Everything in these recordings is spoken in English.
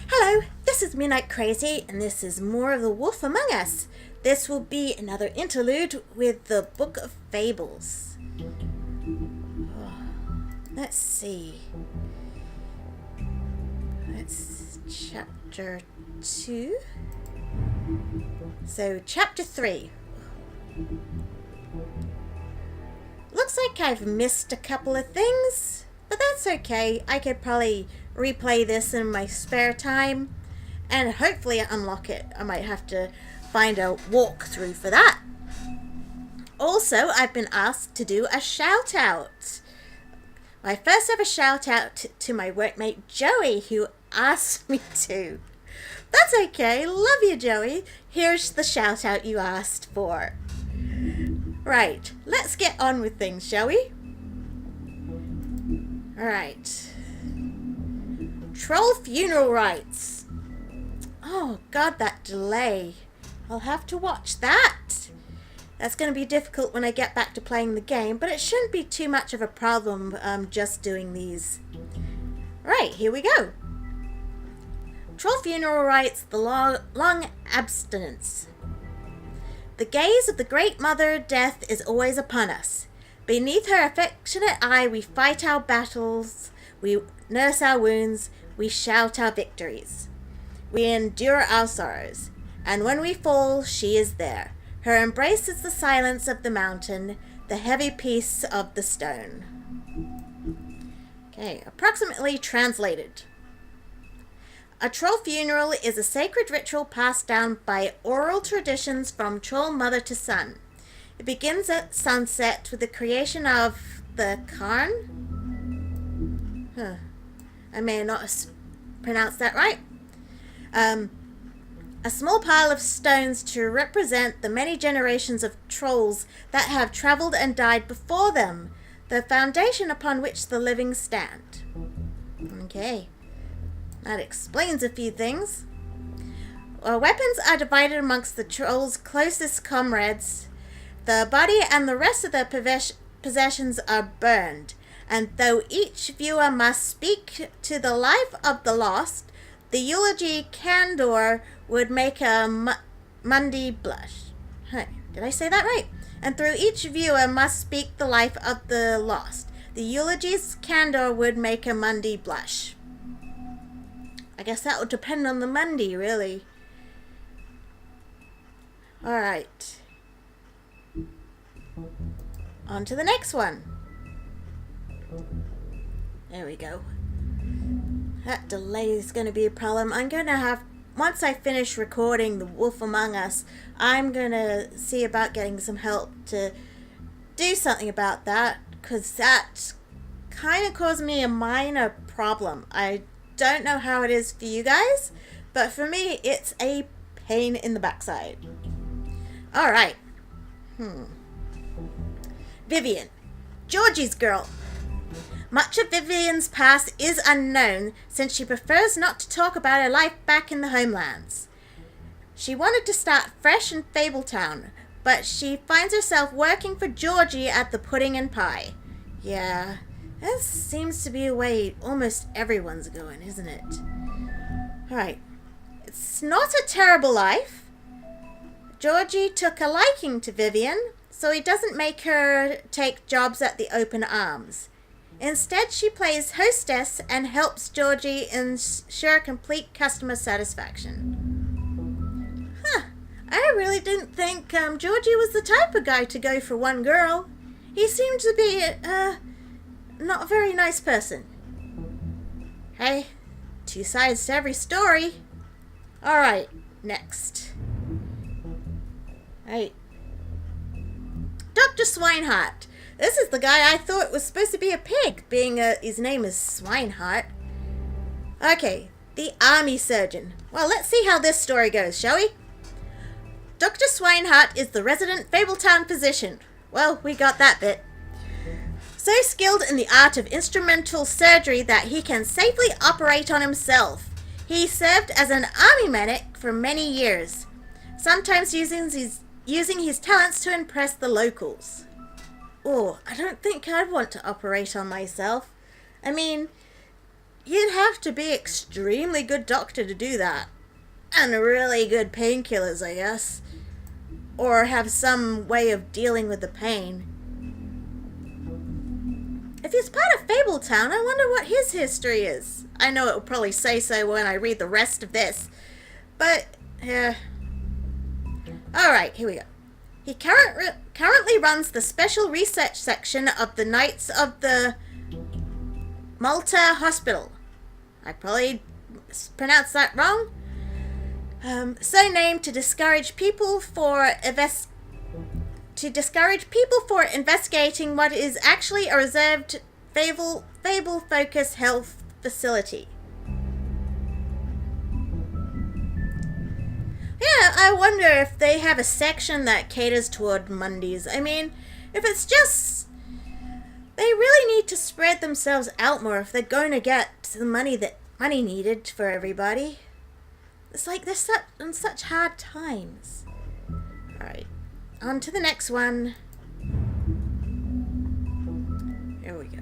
Hello, this is Midnight Crazy, and this is more of The Wolf Among Us. This will be another interlude with the Book of Fables. Let's see. That's chapter 2. So, chapter 3. Looks like I've missed a couple of things, but that's okay. I could probably replay this in my spare time and hopefully unlock it. I might have to find a walkthrough for that. Also, I've been asked to do a shout out. My first ever shout out to my workmate Joey, who asked me to. That's okay. Love you, Joey. Here's the shout out you asked for. Right, let's get on with things, shall we? Alright. Troll funeral rites. Oh god, that delay. I'll have to watch that. That's going to be difficult when I get back to playing the game, but it shouldn't be too much of a problem just doing these. Right, here we go. Troll funeral rites, the long abstinence. The gaze of the great mother death is always upon us. Beneath her affectionate eye we fight our battles, we nurse our wounds, we shout our victories. We endure our sorrows, and when we fall, she is there. Her embrace is the silence of the mountain, the heavy peace of the stone. Okay, approximately translated. A troll funeral is a sacred ritual passed down by oral traditions from troll mother to son. It begins at sunset with the creation of the cairn. I may not have pronounced that right. A small pile of stones to represent the many generations of trolls that have travelled and died before them, the foundation upon which the living stand. Okay. That explains a few things. Weapons are divided amongst the trolls' closest comrades. The body and the rest of their possessions are burned, and though each viewer must speak to the life of the lost, the eulogy candor would make a Mundy blush. Did I say that right? And through each viewer must speak the life of the lost. The eulogy's candor would make a Mundy blush. I guess that would depend on the Mundy, really. Alright. On to the next one. There we go. That delay is going to be a problem. I'm going to have, once I finish recording The Wolf Among Us, I'm going to see about getting some help to do something about that, because that kind of caused me a minor problem. I don't know how it is for you guys, but for me it's a pain in the backside. Alright. Vivian, Georgie's girl. Much of Vivian's past is unknown, since she prefers not to talk about her life back in the homelands. She wanted to start fresh in Fabletown, but she finds herself working for Georgie at the Pudding and Pie. Yeah, that seems to be a way almost everyone's going, isn't it? Alright. It's not a terrible life. Georgie took a liking to Vivian, so he doesn't make her take jobs at the Open Arms. Instead, she plays hostess and helps Georgie ensure complete customer satisfaction. I really didn't think Georgie was the type of guy to go for one girl. He seemed to be not a very nice person. Hey, two sides to every story. Alright, next. Right. Dr. Swinehart. This is the guy I thought was supposed to be a pig, being his name is Swinehart. Okay, the army surgeon. Well, let's see how this story goes, shall we? Dr. Swinehart is the resident Fabletown physician. Well, we got that bit. So skilled in the art of instrumental surgery that he can safely operate on himself. He served as an army medic for many years, sometimes using his talents to impress the locals. Oh, I don't think I'd want to operate on myself. I mean, you'd have to be extremely good doctor to do that. And really good painkillers, I guess. Or have some way of dealing with the pain. If he's part of Fabletown, I wonder what his history is. I know it will probably say so when I read the rest of this. But, yeah. Alright, here we go. He currently runs the special research section of the Knights of the Malta Hospital. I probably pronounced that wrong. So named to discourage people for investigating what is actually a reserved fable-focused health facility. Yeah, I wonder if they have a section that caters toward Mondays. I mean, if it's just... They really need to spread themselves out more if they're going to get the money needed for everybody. It's like they're in such hard times. Alright, on to the next one. Here we go.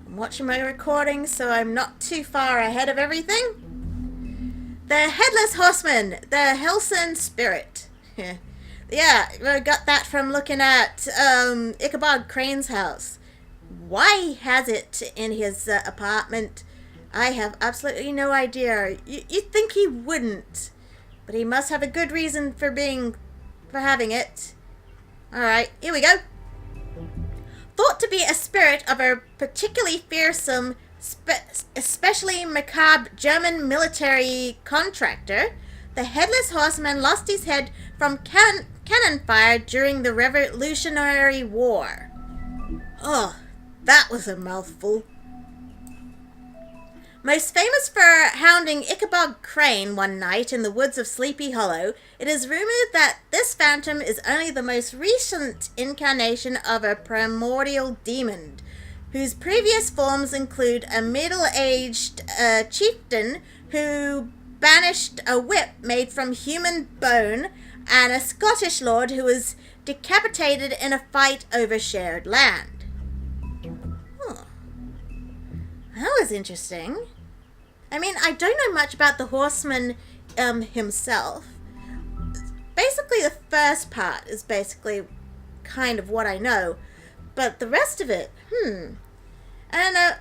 I'm watching my recording so I'm not too far ahead of everything. The Headless Horseman, the Helson Spirit. Yeah, I got that from looking at Ichabod Crane's house. Why he has it in his apartment, I have absolutely no idea. You'd think he wouldn't, but he must have a good reason for having it. Alright, here we go. Thought to be a spirit of a particularly fearsome, especially macabre German military contractor, the Headless Horseman lost his head from cannon fire during the Revolutionary War. Oh, that was a mouthful. Most famous for hounding Ichabod Crane one night in the woods of Sleepy Hollow, it is rumored that this phantom is only the most recent incarnation of a primordial demon, whose previous forms include a middle-aged chieftain who banished a whip made from human bone and a Scottish lord who was decapitated in a fight over shared land. Huh. That was interesting. I mean, I don't know much about the horseman himself. Basically, the first part is basically kind of what I know. But the rest of it, And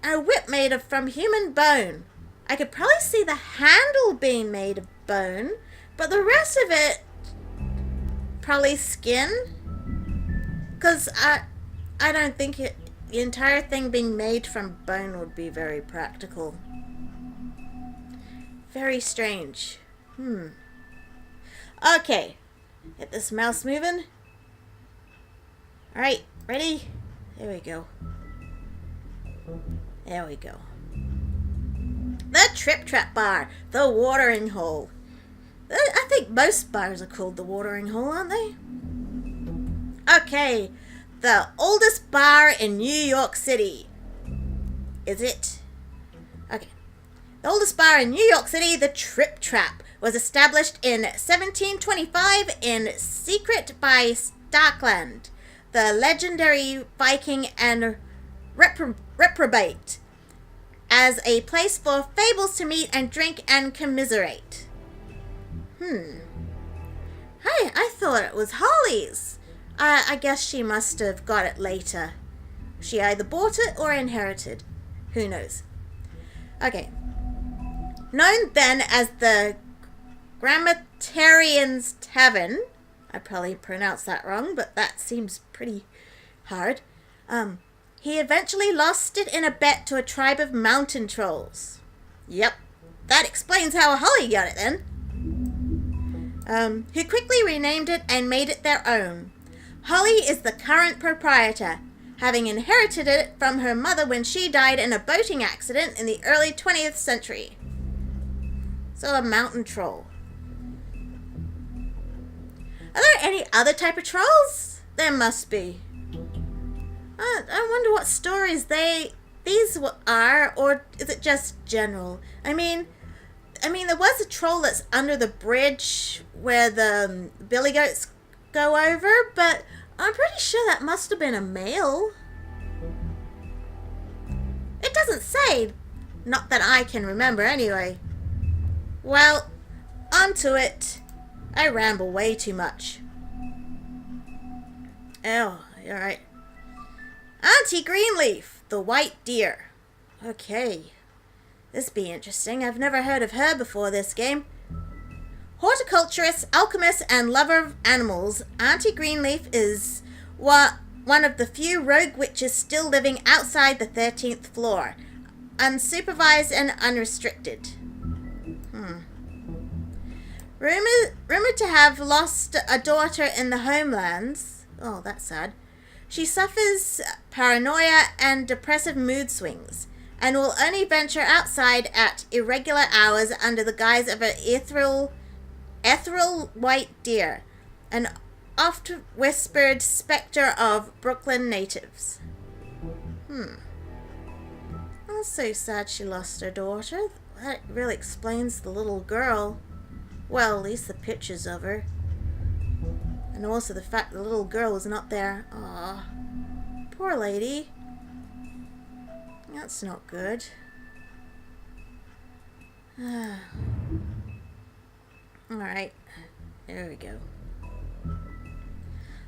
a whip made from human bone. I could probably see the handle being made of bone, but the rest of it, probably skin. Because I don't think the entire thing being made from bone would be very practical. Very strange. Okay. Get this mouse moving. Alright, ready? There we go. There we go. The Trip Trap Bar. The Watering Hole. I think most bars are called the Watering Hole, aren't they? Okay. The oldest bar in New York City. Is it? Okay. The oldest bar in New York City, the Trip Trap, was established in 1725 in secret by Starkland, the legendary Viking and reprobate, as a place for fables to meet and drink and commiserate. Hey, I thought it was Holly's. I guess she must have got it later. She either bought it or inherited. Who knows? Okay. Known then as the Grammarian's Tavern. I probably pronounced that wrong, but that seems pretty hard. He eventually lost it in a bet to a tribe of mountain trolls. Yep, that explains how Holly got it then. Who quickly renamed it and made it their own. Holly is the current proprietor, having inherited it from her mother when she died in a boating accident in the early 20th century. So a mountain troll. Are there any other type of trolls? There must be. I wonder what stories these are, or is it just general? I mean, there was a troll that's under the bridge where the billy goats go over, but I'm pretty sure that must have been a male. It doesn't say. Not that I can remember, anyway. Well, on to it. I ramble way too much. Oh, alright. Auntie Greenleaf, the white deer. Okay. This be interesting. I've never heard of her before this game. Horticulturist, alchemist, and lover of animals, Auntie Greenleaf is one of the few rogue witches still living outside the 13th floor, unsupervised and unrestricted. Rumored to have lost a daughter in the homelands. Oh, that's sad. She suffers paranoia and depressive mood swings, and will only venture outside at irregular hours under the guise of an ethereal white deer, an oft-whispered specter of Brooklyn natives. That's so sad she lost her daughter. That really explains the little girl. Well, at least the pictures of her. And also the fact the little girl was not there. Aw, poor lady. That's not good. Alright, there we go.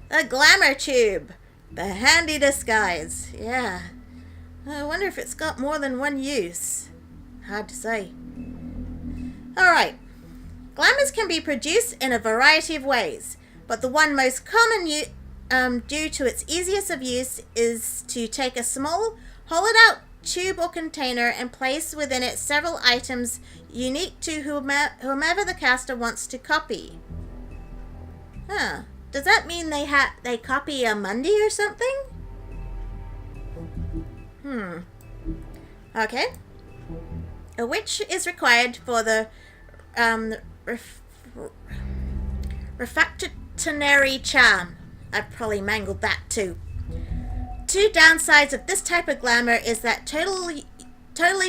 The glamour tube. The handy disguise. Yeah. I wonder if it's got more than one use. Hard to say. Alright. Glamours can be produced in a variety of ways, but the one most common due to its easiest of use is to take a small, hollowed-out tube or container and place within it several items unique to whomever the caster wants to copy. Huh. Does that mean they copy a Mundy or something? Okay. A witch is required for the refractionary charm. I've probably mangled that too. Two downsides of this type of glamour is that totally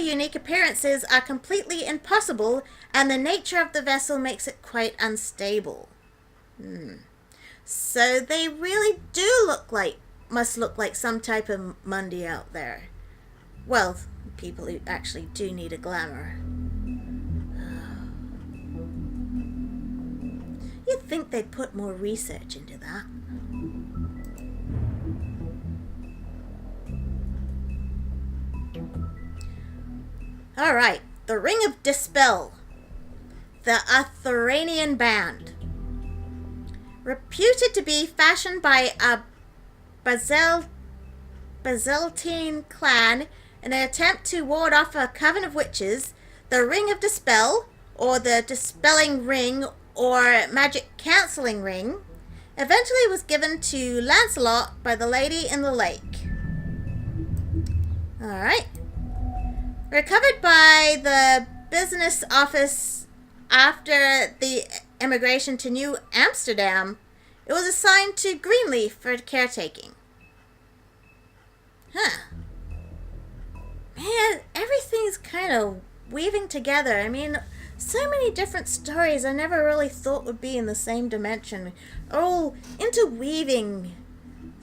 unique appearances are completely impossible, and the nature of the vessel makes it quite unstable. So they really must look like some type of Mundy out there. Well, people who actually do need a glamour. You'd think they'd put more research into that. Alright, the Ring of Dispel. The Arthuranian Band. Reputed to be fashioned by a Byzantine clan in an attempt to ward off a coven of witches, the Ring of Dispel, or the Dispelling Ring, or Magic Cancelling Ring, eventually was given to Lancelot by the Lady in the Lake. Alright. Recovered by the business office after the immigration to New Amsterdam, it was assigned to Greenleaf for caretaking. Man, everything's kind of weaving together. I mean, so many different stories I never really thought would be in the same dimension. Oh, interweaving.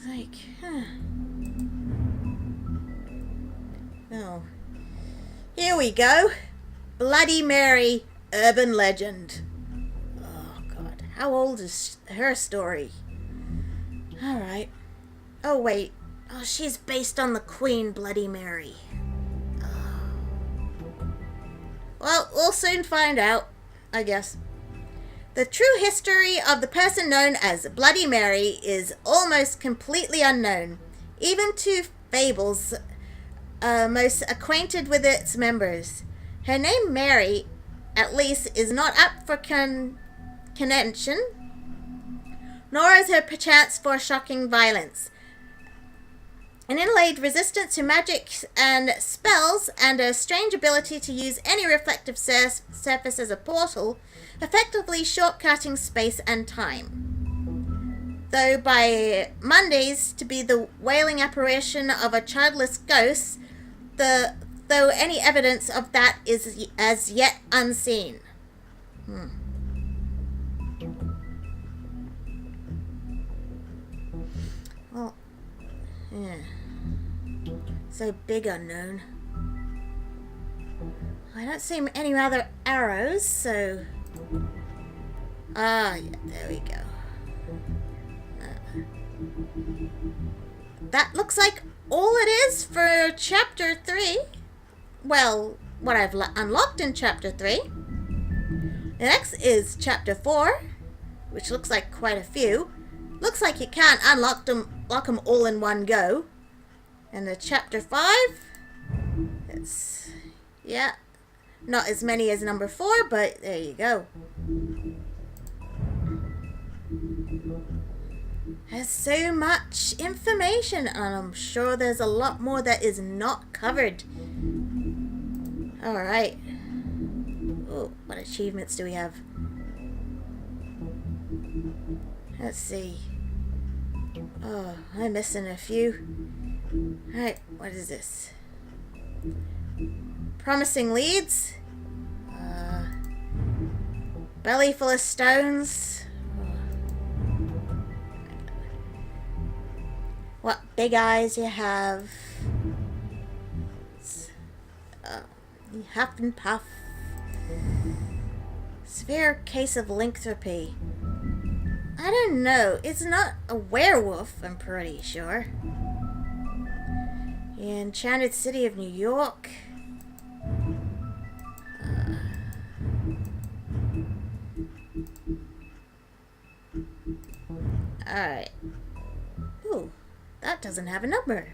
Like, Oh. Here we go. Bloody Mary, urban legend. Oh, God. How old is her story? Alright. Oh, wait. Oh, she's based on the Queen Bloody Mary. Well, we'll soon find out, I guess. The true history of the person known as Bloody Mary is almost completely unknown, even to fables most acquainted with its members. Her name Mary, at least, is not up for contention, nor is her perchance for shocking violence. An inlaid resistance to magic and spells, and a strange ability to use any reflective surface as a portal, effectively shortcutting space and time. Though by Mondays to be the wailing apparition of a childless ghost, though any evidence of that is as yet unseen. Well, yeah. So big unknown. I don't see any other arrows, so... Ah, yeah, there we go. That looks like all it is for Chapter 3. Well, what I've unlocked in Chapter 3. The next is Chapter 4, which looks like quite a few. Looks like you can't lock them all in one go. And the Chapter 5, it's, yeah, not as many as number 4, but there you go. There's so much information, and I'm sure there's a lot more that is not covered. Alright. Oh, what achievements do we have? Let's see. Oh, I'm missing a few. Alright, what is this? Promising leads. Belly full of stones. What big eyes you have. You huff and puff. Severe case of lycanthropy. I don't know. It's not a werewolf, I'm pretty sure. Enchanted City of New York. Alright. Ooh, that doesn't have a number.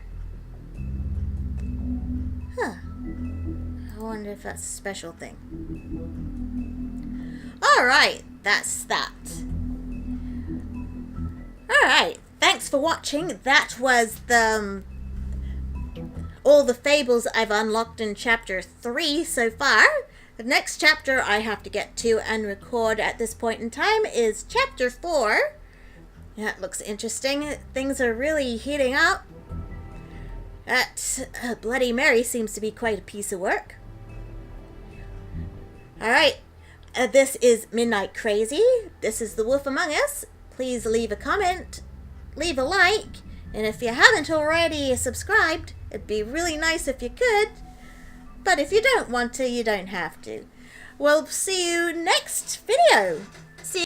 Huh. I wonder if that's a special thing. Alright, that's that. Alright, thanks for watching. That was all the fables I've unlocked in Chapter 3 so far. The next chapter I have to get to and record at this point in time is Chapter 4. That looks interesting. Things are really heating up. That Bloody Mary seems to be quite a piece of work. Alright, this is Midnight Crazy. This is The Wolf Among Us. Please leave a comment, leave a like, and if you haven't already subscribed, it'd be really nice if you could. But if you don't want to, you don't have to. We'll see you next video.